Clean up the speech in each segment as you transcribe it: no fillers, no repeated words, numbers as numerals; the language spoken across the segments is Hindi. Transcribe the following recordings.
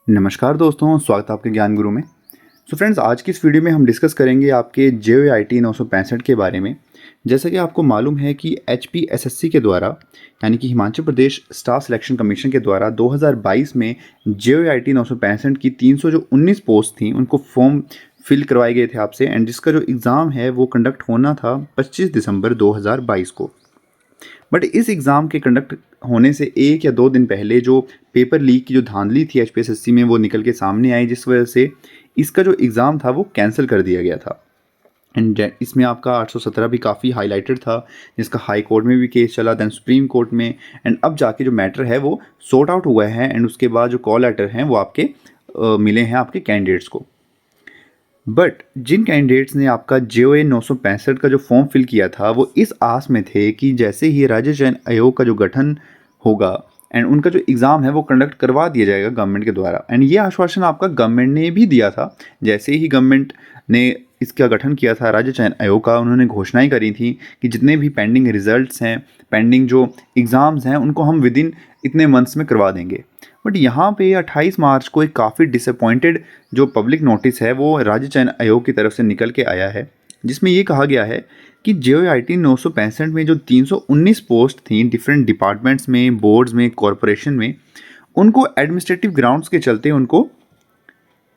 नमस्कार दोस्तों, स्वागत है आपके ज्ञान गुरु में। फ्रेंड्स, आज की इस वीडियो में हम डिस्कस करेंगे आपके JOIT 965 के बारे में। जैसा कि आपको मालूम है कि HPSSC के द्वारा यानी कि Himachal Pradesh staff selection commission के द्वारा 2022 में JOIT 965 की 319 पोस्ट थी, उनको फॉर्म फिल करवाए गए थे आपसे, एंड जिसका जो एग्ज़ाम है वो कंडक्ट होना था 25 दिसंबर 2022 को। बट इस एग्ज़ाम के कंडक्ट होने से 1 या 2 दिन पहले जो पेपर लीक की जो धांधली थी HPSSC में वो निकल के सामने आई, जिस वजह से इसका जो एग्ज़ाम था वो कैंसिल कर दिया गया था। एंड इसमें आपका 817 भी काफ़ी हाईलाइटेड था, जिसका हाई कोर्ट में भी केस चला, देन सुप्रीम कोर्ट में, एंड अब जाके जो मैटर है वो सॉर्ट आउट हुआ है। एंड उसके बाद जो कॉल लेटर हैं वो आपके मिले हैं आपके कैंडिडेट्स को। बट जिन कैंडिडेट्स ने आपका JOA 965 का जो फॉर्म फिल किया था वो इस आस में थे कि जैसे ही राज्य चयन आयोग का जो गठन होगा एंड उनका जो एग्ज़ाम है वो कंडक्ट करवा दिया जाएगा गवर्नमेंट के द्वारा। एंड ये आश्वासन आपका गवर्नमेंट ने भी दिया था। जैसे ही गवर्नमेंट ने इसका गठन किया था राज्य चयन आयोग का, उन्होंने घोषणाएं करी थी कि जितने भी पेंडिंग रिजल्ट्स हैं, पेंडिंग जो एग्ज़ाम्स हैं, उनको हम विद इन इतने मंथ्स में करवा देंगे। बट यहाँ पे 28 मार्च को एक काफ़ी डिसअपॉइंटेड जो पब्लिक नोटिस है वो राज्य चयन आयोग की तरफ से निकल के आया है, जिसमें ये कहा गया है कि JOIT 965 में जो 319 पोस्ट थी डिफरेंट डिपार्टमेंट्स में, बोर्ड्स में, कॉरपोरेशन में, उनको एडमिनिस्ट्रेटिव ग्राउंड्स के चलते उनको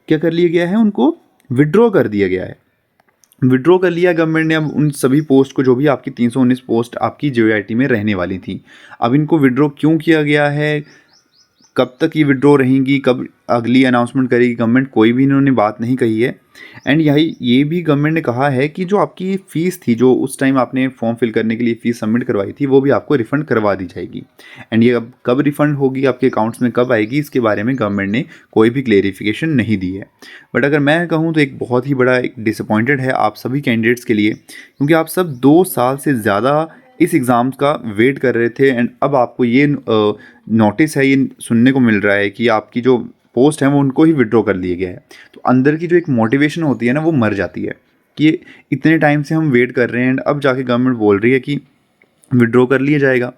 क्या कर लिया गया है, उनको विड्रॉ कर दिया गया है। विड्रॉ कर लिया गवर्नमेंट ने अब उन सभी पोस्ट को, जो भी आपकी 319 पोस्ट आपकी JOIT में रहने वाली थी। अब इनको विड्रॉ क्यों किया गया है, कब तक ये विड्रॉ रहेंगी, कब अगली अनाउंसमेंट करेगी गवर्नमेंट, कोई भी इन्होंने बात नहीं कही है। एंड ये भी गवर्नमेंट ने कहा है कि जो आपकी फ़ीस थी, जो उस टाइम आपने फॉर्म फिल करने के लिए फ़ीस सबमिट करवाई थी, वो भी आपको रिफ़ंड करवा दी जाएगी। एंड ये अब कब रिफ़ंड होगी, आपके अकाउंट्स में कब आएगी, इसके बारे में गवर्नमेंट ने कोई भी क्लेरिफिकेशन नहीं दी है। बट अगर मैं कहूँ तो एक बहुत ही बड़ा एक डिसअपॉइंटेड है आप सभी कैंडिडेट्स के लिए, क्योंकि आप सब 2 साल से ज़्यादा इस एग्ज़ाम्स का वेट कर रहे थे। एंड अब आपको ये नोटिस है, ये सुनने को मिल रहा है कि आपकी जो पोस्ट है वो उनको ही विड्रॉ कर लिया गया है। तो अंदर की जो एक मोटिवेशन होती है ना, वो मर जाती है कि इतने टाइम से हम वेट कर रहे हैं एंड अब जाके गवर्नमेंट बोल रही है कि विड्रॉ कर लिया जाएगा।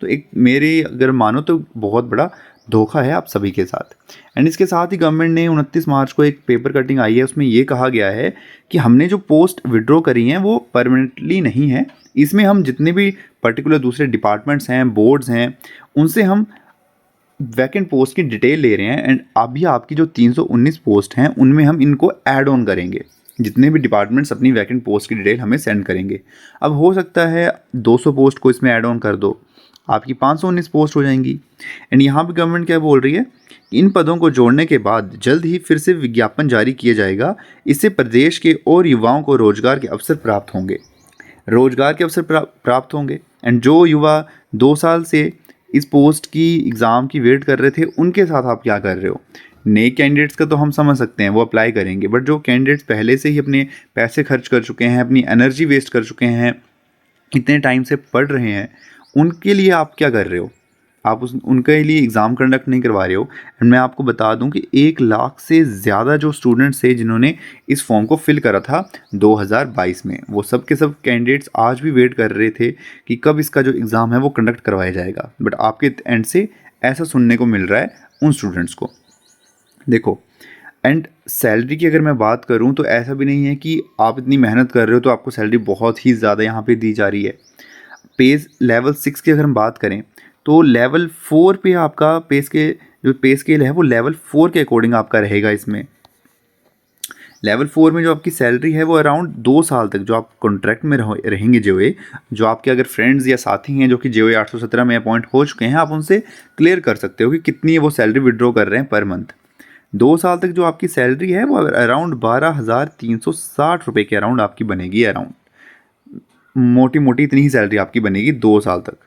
तो एक मेरे अगर मानो तो बहुत बड़ा धोखा है आप सभी के साथ। एंड इसके साथ ही गवर्नमेंट ने 29 मार्च को एक पेपर कटिंग आई है, उसमें ये कहा गया है कि हमने जो पोस्ट विड्रॉ करी हैं वो परमानेंटली नहीं है, इसमें हम जितने भी पर्टिकुलर दूसरे डिपार्टमेंट्स हैं, बोर्ड्स हैं, उनसे हम वैकेंट पोस्ट की डिटेल ले रहे हैं। एंड अभी आपकी जो 319 पोस्ट हैं उनमें हम इनको ऐड ऑन करेंगे, जितने भी डिपार्टमेंट्स अपनी वैकेंट पोस्ट की डिटेल हमें सेंड करेंगे। अब हो सकता है 200 पोस्ट को इसमें ऐड ऑन कर दो, आपकी 519 पोस्ट हो जाएंगी। एंड यहाँ पे गवर्नमेंट क्या बोल रही है, इन पदों को जोड़ने के बाद जल्द ही फिर से विज्ञापन जारी किया जाएगा। इससे प्रदेश के और युवाओं को रोजगार के अवसर प्राप्त होंगे, रोजगार के अवसर प्राप्त होंगे। एंड जो युवा 2 साल से इस पोस्ट की एग्ज़ाम की वेट कर रहे थे, उनके साथ आप क्या कर रहे हो। नए कैंडिडेट्स का तो हम समझ सकते हैं, वो अप्लाई करेंगे, बट जो कैंडिडेट्स पहले से ही अपने पैसे खर्च कर चुके हैं, अपनी एनर्जी वेस्ट कर चुके हैं, इतने टाइम से पढ़ रहे हैं, उनके लिए आप क्या कर रहे हो, आप उनके लिए एग्ज़ाम कंडक्ट नहीं करवा रहे हो। एंड मैं आपको बता दूं कि 1 लाख से ज़्यादा जो स्टूडेंट्स थे जिन्होंने इस फॉर्म को फिल करा था 2022 में, वो सब के सब कैंडिडेट्स आज भी वेट कर रहे थे कि कब इसका जो एग्ज़ाम है वो कंडक्ट करवाया जाएगा। बट आपके एंड से ऐसा सुनने को मिल रहा है उन स्टूडेंट्स को। देखो, एंड सैलरी की अगर मैं बात करूं तो ऐसा भी नहीं है कि आप इतनी मेहनत कर रहे हो तो आपको सैलरी बहुत ही ज़्यादा यहाँ पे दी जा रही है। पेज लेवल 6 की अगर हम बात करें तो लेवल 4 पे आपका जो पे स्केल है वो लेवल 4 के अकॉर्डिंग आपका रहेगा। इसमें लेवल 4 में जो आपकी सैलरी है वो अराउंड 2 साल तक जो आप कॉन्ट्रैक्ट में रहेंगे, जो आपके अगर फ्रेंड्स या साथी हैं जो कि JOA 817 में अपॉइंट हो चुके हैं, आप उनसे क्लियर कर सकते हो कि कितनी वो सैलरी विड्रॉ कर रहे हैं पर मंथ। 2 साल तक जो आपकी सैलरी है वो अराउंड 12,360 रुपये के अराउंड आपकी बनेगी। अराउंड मोटी मोटी इतनी ही सैलरी आपकी बनेगी 2 साल तक।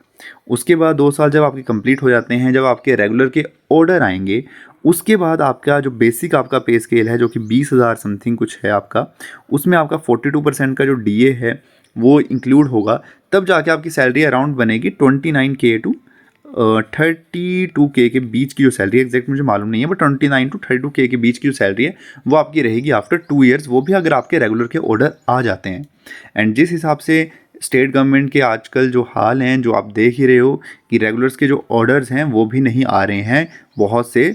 उसके बाद 2 साल जब आपके कंप्लीट हो जाते हैं, जब आपके रेगुलर के ऑर्डर आएंगे, उसके बाद आपका जो बेसिक आपका पे स्केल है जो कि 20,000 समथिंग कुछ है आपका, उसमें आपका 42% का जो DA है वो इंक्लूड होगा। तब जाके आपकी सैलरी अराउंड बनेगी 29K टू 32K के बीच की जो सैलरी है, एग्जैक्ट मुझे मालूम नहीं है, बट 29 टू 32K के बीच की जो सैलरी है वो आपकी रहेगी आफ्टर 2 ईयर्स, वो भी अगर आपके रेगुलर के ऑर्डर आ जाते हैं। एंड जिस हिसाब से स्टेट गवर्नमेंट के आजकल जो हाल हैं, जो आप देख ही रहे हो कि रेगुलर्स के जो ऑर्डर्स हैं वो भी नहीं आ रहे हैं बहुत से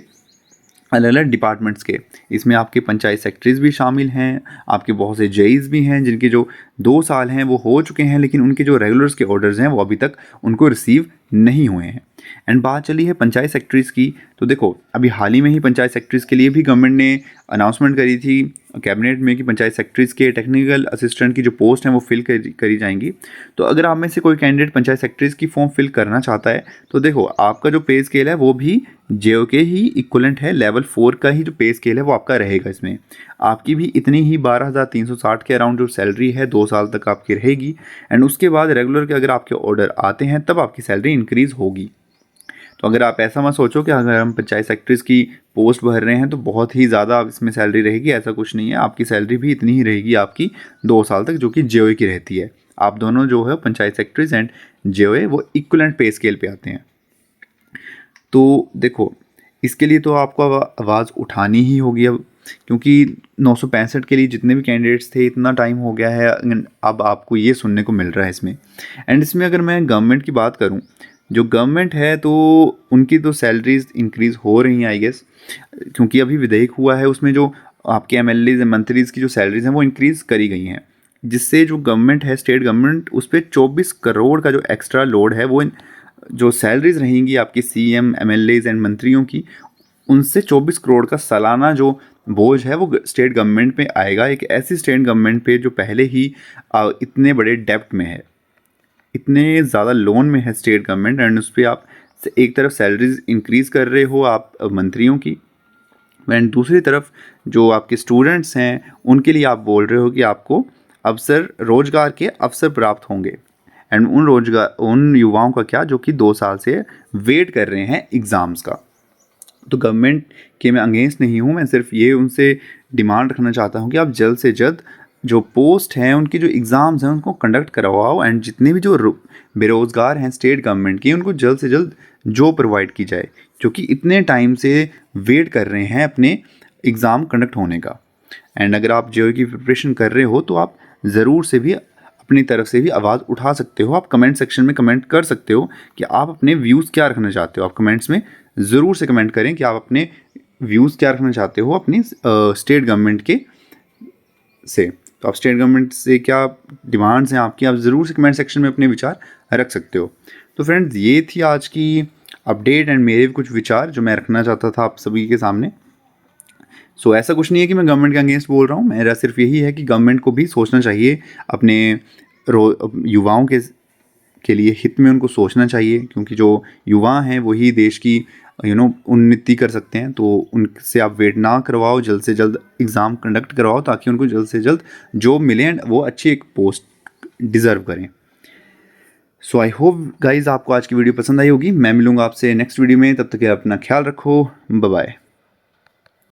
अलग अलग डिपार्टमेंट्स के। इसमें आपके पंचायत सेक्रेटरीज भी शामिल हैं, आपके बहुत से जेईज भी हैं जिनके जो 2 साल हैं वो हो चुके हैं, लेकिन उनके जो रेगुलर्स के ऑर्डर्स हैं वो अभी तक उनको रिसीव नहीं हुए हैं। एंड बात चली है पंचायत सेक्रेटरीज़ की, तो देखो अभी हाल ही में ही पंचायत सेक्रेटरीज़ के लिए भी गवर्नमेंट ने अनाउंसमेंट करी थी कैबिनेट में कि पंचायत सेक्रेटरीज़ के टेक्निकल असिस्टेंट की जो पोस्ट हैं वो फिल करी जाएंगी। तो अगर आप में से कोई कैंडिडेट पंचायत सेक्रेटरीज़ की फॉर्म फिल करना चाहता है तो देखो आपका जो पे स्केल है वो भी जेओ के ही इक्वलेंट है, लेवल 4 का ही जो पे स्केल है वो आपका रहेगा। इसमें आपकी भी इतनी ही 12,360 के अराउंड जो सैलरी है 2 साल तक आपकी रहेगी। एंड उसके बाद रेगुलर के अगर आपके ऑर्डर आते हैं तब आपकी सैलरी इंक्रीज़ होगी। तो अगर आप ऐसा मत सोचो कि अगर हम पंचायत सेक्रेटरीज़ की पोस्ट भर रहे हैं तो बहुत ही ज़्यादा इसमें सैलरी रहेगी, ऐसा कुछ नहीं है। आपकी सैलरी भी इतनी ही रहेगी आपकी 2 साल तक, जो कि जेओए की रहती है। आप दोनों जो है पंचायत सेक्रेटरीज एंड जेओए वो इक्वलेंट पे स्केल पे आते हैं। तो देखो इसके लिए तो आपको आवाज़ उठानी ही होगी अब, क्योंकि 965 के लिए जितने भी कैंडिडेट्स थे इतना टाइम हो गया है, अब आपको ये सुनने को मिल रहा है इसमें। एंड इसमें अगर मैं गवर्नमेंट की बात करूं, जो गवर्नमेंट है तो उनकी तो सैलरीज इंक्रीज़ हो रही हैं आई गेस, क्योंकि अभी विधेयक हुआ है उसमें जो आपके एमएलएज मंत्रीज़ की जो सैलरीज हैं वो इंक्रीज़ करी गई हैं, जिससे जो गवर्नमेंट है स्टेट गवर्नमेंट उस पर 24 करोड़ का जो एक्स्ट्रा लोड है वो जो सैलरीज रहेंगी आपकी सीएम एमएलएज एंड मंत्रियों की, उनसे 24 करोड़ का सालाना जो बोझ है वो स्टेट गवर्नमेंट पे आएगा। एक ऐसी स्टेट गवर्नमेंट पे जो पहले ही इतने बड़े डेप्ट में है, इतने ज़्यादा लोन में है स्टेट गवर्नमेंट, एंड उस पर आप एक तरफ सैलरीज इंक्रीज़ कर रहे हो आप मंत्रियों की, एंड दूसरी तरफ जो आपके स्टूडेंट्स हैं उनके लिए आप बोल रहे हो कि आपको रोजगार के अवसर प्राप्त होंगे। एंड उन युवाओं का क्या जो कि 2 साल से वेट कर रहे हैं एग्ज़ाम्स का। तो गवर्नमेंट के मैं अगेंस्ट नहीं हूँ, मैं सिर्फ ये उनसे डिमांड रखना चाहता हूँ कि आप जल्द से जल्द जो पोस्ट हैं उनकी जो एग्ज़ाम्स हैं उनको कंडक्ट करवाओ, एंड जितने भी जो बेरोज़गार हैं स्टेट गवर्नमेंट की उनको जल्द से जल्द जॉब प्रोवाइड की जाए, क्योंकि इतने टाइम से वेट कर रहे हैं अपने एग्ज़ाम कंडक्ट होने का। एंड अगर आप जेईई की प्रिपरेशन कर रहे हो तो आप ज़रूर से भी अपनी तरफ से भी आवाज़ उठा सकते हो। आप कमेंट सेक्शन में कमेंट कर सकते हो कि आप अपने व्यूज़ क्या रखना चाहते हो। आप कमेंट्स में ज़रूर से कमेंट करें कि आप अपने व्यूज़ क्या रखना चाहते हो अपनी स्टेट गवर्नमेंट के से। तो आप स्टेट गवर्नमेंट से क्या डिमांड्स हैं आपकी, आप ज़रूर से कमेंट सेक्शन में अपने विचार रख सकते हो। तो फ्रेंड्स ये थी आज की अपडेट एंड मेरे भी कुछ विचार जो मैं रखना चाहता था आप सभी के सामने। सो ऐसा कुछ नहीं है कि मैं गवर्नमेंट के अगेंस्ट बोल रहा हूँ, मेरा सिर्फ यही है कि गवर्नमेंट को भी सोचना चाहिए अपने युवाओं के लिए हित में उनको सोचना चाहिए, क्योंकि जो युवा हैं वही देश की उन्नति कर सकते हैं। तो उनसे आप वेट ना करवाओ, जल्द से जल्द एग्ज़ाम कंडक्ट करवाओ ताकि उनको जल्द से जल्द जॉब मिले एंड वो अच्छी एक पोस्ट डिज़र्व करें। सो आई होप गाइज आपको आज की वीडियो पसंद आई होगी। मैं मिलूँगा आपसे नेक्स्ट वीडियो में, तब तक अपना ख्याल रखो, बाय बाय।